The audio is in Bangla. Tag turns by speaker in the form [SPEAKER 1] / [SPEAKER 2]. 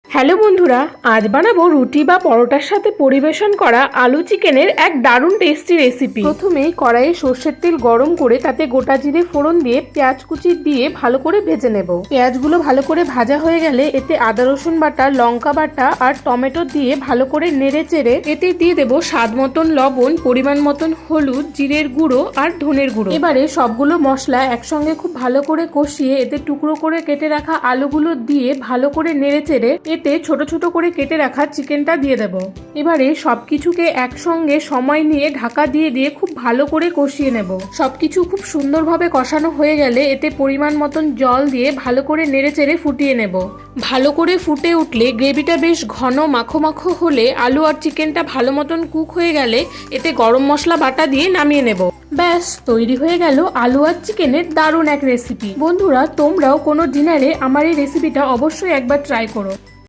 [SPEAKER 1] হ্যালো বন্ধুরা, আজ বানাবো রুটি বা পরোটার সাথে পরিবেশন করা আলু চিকেনের এক দারুণ টেস্টি রেসিপি। প্রথমেই কড়াইয়ে সর্ষের তেল গরম করে তাতে গোটা জিরে ফোড়ন দিয়ে পেঁয়াজ কুচি দিয়ে ভালো করে ভেজে নেব। পেঁয়াজগুলো ভালো করে ভাজা হয়ে গেলে এতে আদা রসুন বাটা, লঙ্কা বাটা আর টমেটো দিয়ে ভালো করে নেড়ে চেড়ে এতে দিয়ে দেবো স্বাদ মতন লবণ, পরিমাণ মতন হলুদ, জিরের গুঁড়ো আর ধনের গুঁড়ো। এবারে সবগুলো মশলা একসঙ্গে খুব ভালো করে কষিয়ে এতে টুকরো করে কেটে রাখা আলুগুলো দিয়ে ভালো করে নেড়ে চেড়ে এতে ছোট ছোট করে কেটে রাখা চিকেনটা দিয়ে দেব। এবারে সবকিছুকে একসঙ্গে সময় নিয়ে ঢাকা দিয়ে দিয়ে খুব ভালো করে কষিয়ে নেব। সবকিছু খুব সুন্দরভাবে কষানো হয়ে গেলে এতে পরিমাণ মতন জল দিয়ে ভালো করে নেড়ে চেড়ে ফুটিয়ে নেব। ভালো করে ফুটে উঠলে গ্রেভিটা বেশ ঘন মাখো মাখো হলে আলু আর চিকেনটা ভালো মতন কুক হয়ে গেলে এতে গরম মশলা বাটা দিয়ে নামিয়ে নেব। ব্যাস তৈরি হয়ে গেল আলু আর চিকেনের দারুণ এক রেসিপি। বন্ধুরা, তোমরাও কোনো ডিনারে আমার এই রেসিপিটা অবশ্যই একবার ট্রাই করো।